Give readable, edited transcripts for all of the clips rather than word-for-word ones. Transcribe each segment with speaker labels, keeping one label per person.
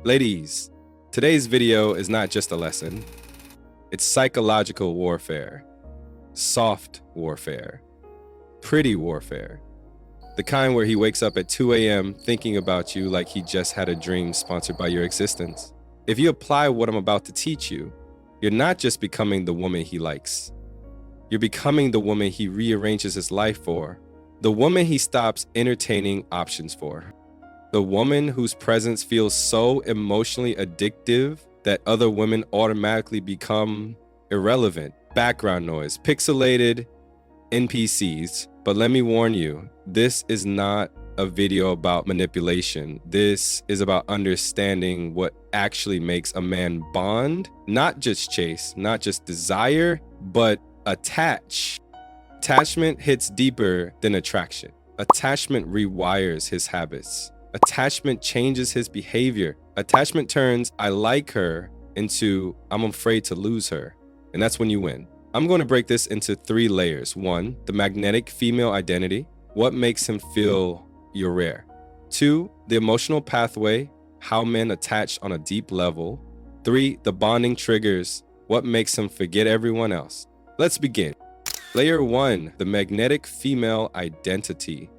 Speaker 1: Ladies, today's video is not just a lesson. It's psychological warfare, soft warfare, pretty warfare. The kind where he wakes up at 2 a.m. thinking about you like he just had a dream sponsored by your existence. If you apply what I'm about to teach you, you're not just becoming the woman he likes. You're becoming the woman he rearranges his life for, the woman he stops entertaining options for. The woman whose presence feels so emotionally addictive that other women automatically become irrelevant, background noise, pixelated NPCs. But let me warn you, this is not a video about manipulation. This is about understanding what actually makes a man bond, not just chase, not just desire, but attach. Attachment hits deeper than attraction. Attachment rewires his habits. Attachment changes his behavior. Attachment turns "I like her" into "I'm afraid to lose her." And that's when you win. I'm going to break this into 3 layers. 1, the magnetic female identity. What makes him feel you're rare? 2, the emotional pathway, how men attach on a deep level. 3, the bonding triggers. What makes him forget everyone else? Let's begin. Layer 1, the magnetic female identity.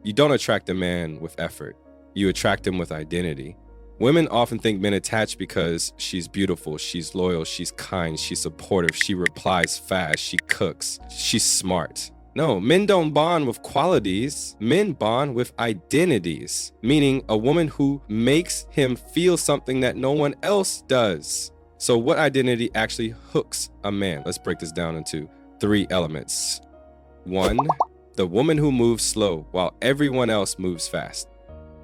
Speaker 1: You don't attract a man with effort. You attract him with identity. Women often think men attach because she's beautiful, she's loyal, she's kind, she's supportive, she replies fast, she cooks, she's smart. No, men don't bond with qualities. Men bond with identities, meaning a woman who makes him feel something that no one else does. So what identity actually hooks a man? Let's break this down into 3 elements. 1, the woman who moves slow while everyone else moves fast.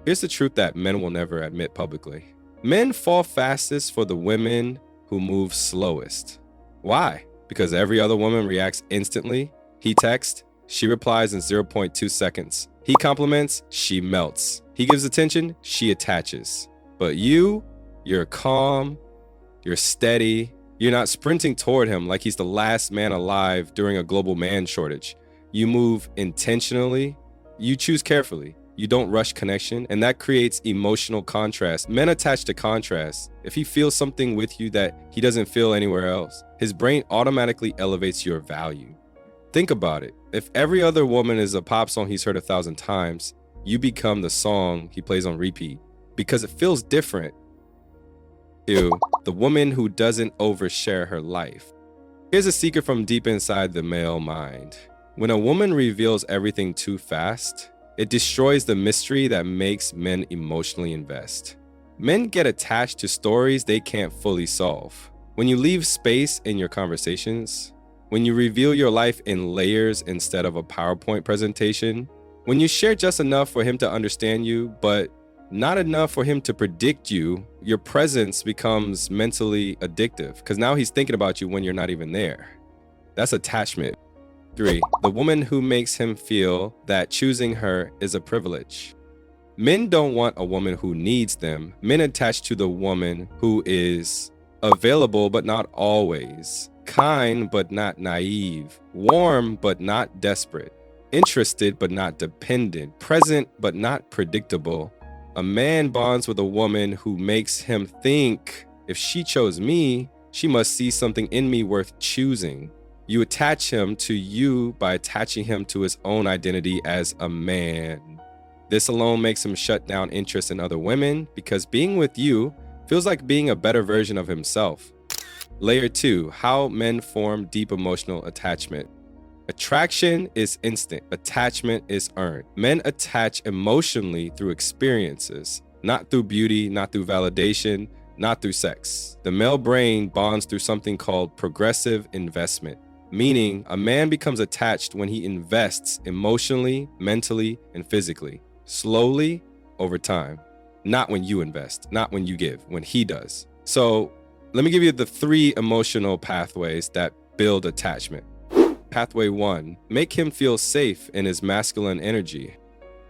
Speaker 1: Here's the truth that men will never admit publicly. Men fall fastest for the women who move slowest. Why? Because every other woman reacts instantly. He texts, she replies in 0.2 seconds. He compliments, she melts. He gives attention, she attaches. But you're calm, you're steady. You're not sprinting toward him like he's the last man alive during a global man shortage. You move intentionally, you choose carefully. You don't rush connection, and that creates emotional contrast. Men attach to contrast. If he feels something with you that he doesn't feel anywhere else, his brain automatically elevates your value. Think about it. If every other woman is a pop song he's heard 1,000 times, you become the song he plays on repeat because it feels different. 2, the woman who doesn't overshare her life. Here's a secret from deep inside the male mind. When a woman reveals everything too fast, it destroys the mystery that makes men emotionally invest. Men get attached to stories they can't fully solve. When you leave space in your conversations, when you reveal your life in layers instead of a PowerPoint presentation, when you share just enough for him to understand you, but not enough for him to predict you, your presence becomes mentally addictive because now he's thinking about you when you're not even there. That's attachment. 3, the woman who makes him feel that choosing her is a privilege. Men don't want a woman who needs them. Men attach to the woman who is available but not always, kind but not naive, warm but not desperate, interested but not dependent, present but not predictable. A man bonds with a woman who makes him think, if she chose me, she must see something in me worth choosing. You attach him to you by attaching him to his own identity as a man. This alone makes him shut down interest in other women because being with you feels like being a better version of himself. Layer 2, how men form deep emotional attachment. Attraction is instant. Attachment is earned. Men attach emotionally through experiences, not through beauty, not through validation, not through sex. The male brain bonds through something called progressive investment, meaning a man becomes attached when he invests emotionally, mentally, and physically, slowly over time. Not when you invest, not when you give, when he does. So let me give you the 3 emotional pathways that build attachment. Pathway 1, make him feel safe in his masculine energy.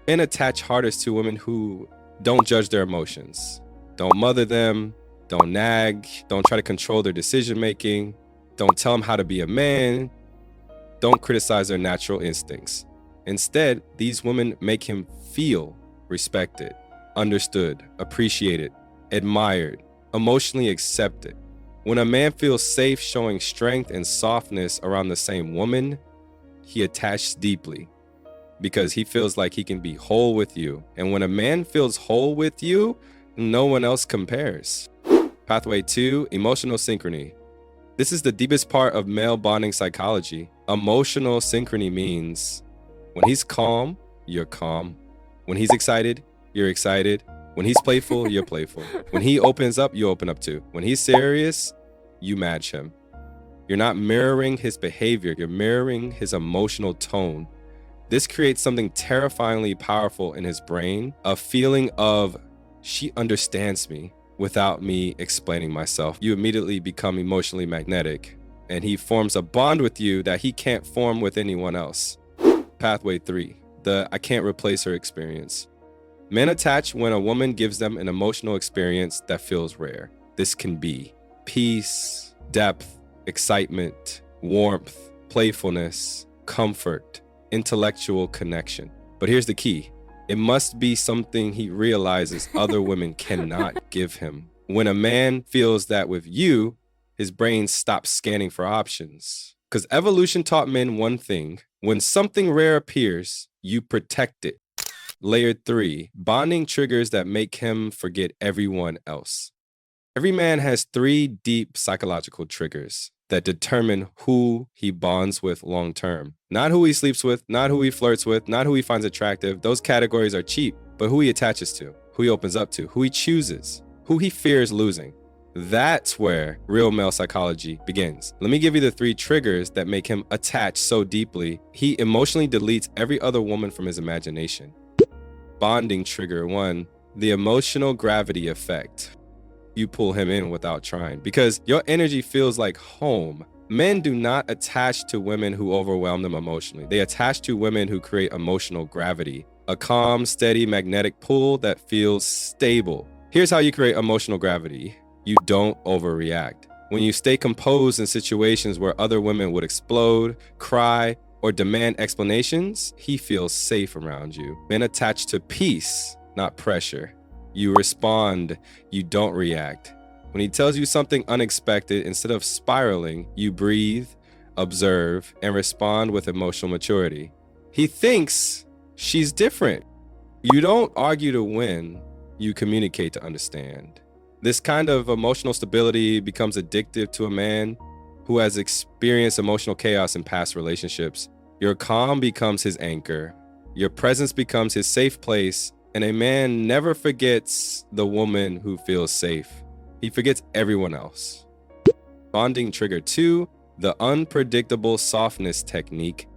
Speaker 1: Men attach hardest to women who don't judge their emotions, don't mother them, don't nag, don't try to control their decision making, don't tell them how to be a man, don't criticize their natural instincts. Instead, these women make him feel respected, understood, appreciated. admired, emotionally accepted. When a man feels safe showing strength and softness around the same woman, he attaches deeply because he feels like he can be whole with you. And when a man feels whole with you, no one else compares. Pathway 2, emotional synchrony. This is the deepest part of male bonding psychology. Emotional synchrony means when he's calm, you're calm. When he's excited, you're excited. When he's playful, you're playful. When he opens up, you open up too. When he's serious, you match him. You're not mirroring his behavior, you're mirroring his emotional tone. This creates something terrifyingly powerful in his brain, a feeling of, she understands me without me explaining myself. You immediately become emotionally magnetic, and he forms a bond with you that he can't form with anyone else. Pathway 3, the I can't replace her experience. Men attach when a woman gives them an emotional experience that feels rare. This can be peace, depth, excitement, warmth, playfulness, comfort, intellectual connection. But here's the key. It must be something he realizes other women cannot give him. When a man feels that with you, his brain stops scanning for options. Because evolution taught men one thing. When something rare appears, you protect it. Layer 3, bonding triggers that make him forget everyone else. Every man has 3 deep psychological triggers that determine who he bonds with long term. Not who he sleeps with, not who he flirts with, not who he finds attractive. Those categories are cheap, but who he attaches to, who he opens up to, who he chooses, who he fears losing. That's where real male psychology begins. Let me give you the 3 triggers that make him attach so deeply, he emotionally deletes every other woman from his imagination. Bonding trigger 1, the emotional gravity effect. You pull him in without trying because your energy feels like home. Men do not attach to women who overwhelm them emotionally. They attach to women who create emotional gravity, a calm, steady magnetic pull that feels stable. Here's how you create emotional gravity. You don't overreact. When you stay composed in situations where other women would explode, cry, or demand explanations, he feels safe around you. Men attach to peace, not pressure. You respond, you don't react. When he tells you something unexpected, instead of spiraling, you breathe, observe, and respond with emotional maturity. He thinks she's different. You don't argue to win, you communicate to understand. This kind of emotional stability becomes addictive to a man who has experienced emotional chaos in past relationships. Your calm becomes his anchor. Your presence becomes his safe place. And a man never forgets the woman who feels safe. He forgets everyone else. Bonding trigger 2, the unpredictable softness technique.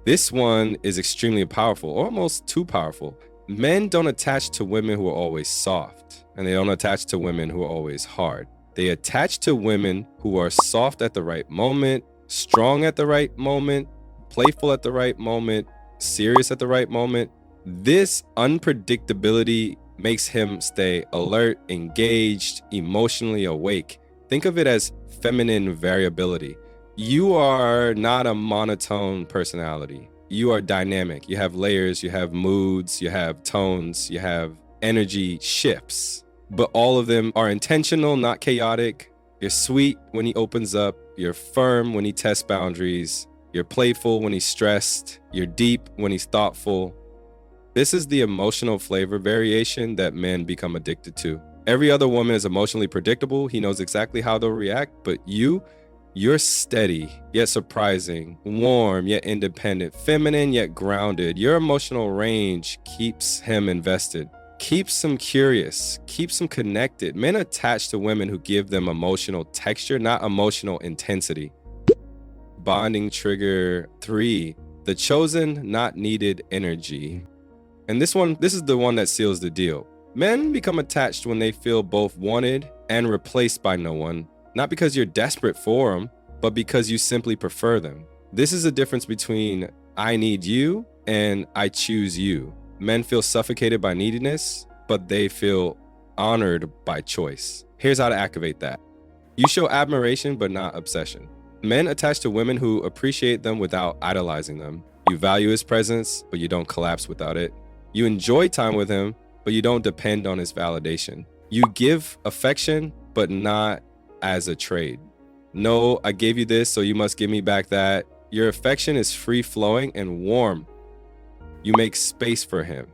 Speaker 1: This one is extremely powerful, almost too powerful. Men don't attach to women who are always soft, and they don't attach to women who are always hard. They attach to women who are soft at the right moment, strong at the right moment, playful at the right moment, serious at the right moment. This unpredictability makes him stay alert, engaged, emotionally awake. Think of it as feminine variability. You are not a monotone personality. You are dynamic. You have layers, you have moods, you have tones, you have energy shifts. But all of them are intentional, not chaotic. You're sweet when he opens up. You're firm when he tests boundaries. You're playful when he's stressed. You're deep when he's thoughtful. This is the emotional flavor variation that men become addicted to. Every other woman is emotionally predictable. He knows exactly how they'll react, but you're steady, yet surprising, warm, yet independent, feminine, yet grounded. Your emotional range keeps him invested, keeps him curious, keeps him connected. Men attach to women who give them emotional texture, not emotional intensity. Bonding trigger 3, the chosen, not needed energy. And this is the one that seals the deal. Men become attached when they feel both wanted and replaced by no one, not because you're desperate for them, but because you simply prefer them. This is the difference between I need you and I choose you. Men feel suffocated by neediness, but they feel honored by choice. Here's how to activate that. You show admiration, but not obsession. Men attach to women who appreciate them without idolizing them. You value his presence, but you don't collapse without it. You enjoy time with him, but you don't depend on his validation. You give affection, but not as a trade. No, I gave you this, so you must give me back that. Your affection is free-flowing and warm. You make space for him,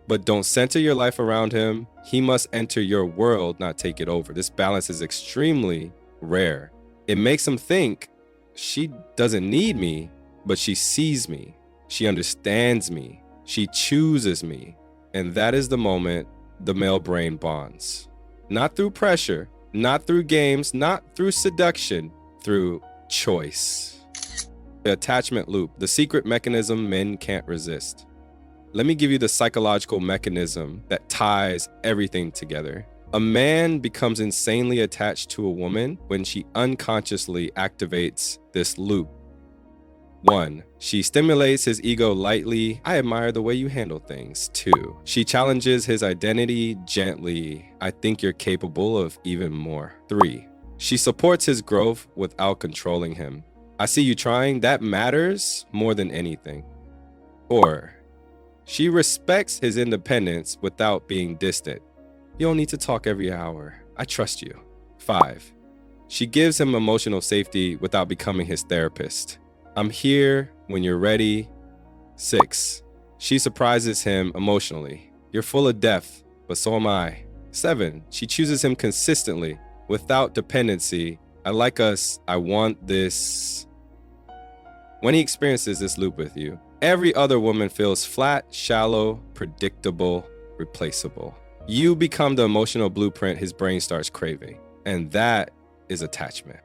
Speaker 1: but don't center your life around him. He must enter your world, not take it over. This balance is extremely rare. It makes him think, she doesn't need me, but she sees me. She understands me. She chooses me. And that is the moment the male brain bonds. Not through pressure, not through games, not through seduction, through choice. The attachment loop, the secret mechanism men can't resist. Let me give you the psychological mechanism that ties everything together. A man becomes insanely attached to a woman when she unconsciously activates this loop. 1. She stimulates his ego lightly. I admire the way you handle things. 2. She challenges his identity gently. I think you're capable of even more. 3. She supports his growth without controlling him. I see you trying. That matters more than anything. 4. She respects his independence without being distant. You don't need to talk every hour. I trust you. 5. She gives him emotional safety without becoming his therapist. I'm here when you're ready. 6. She surprises him emotionally. You're full of depth, but so am I. 7. She chooses him consistently without dependency. I like us. I want this. When he experiences this loop with you, every other woman feels flat, shallow, predictable, replaceable. You become the emotional blueprint his brain starts craving, and that is attachment.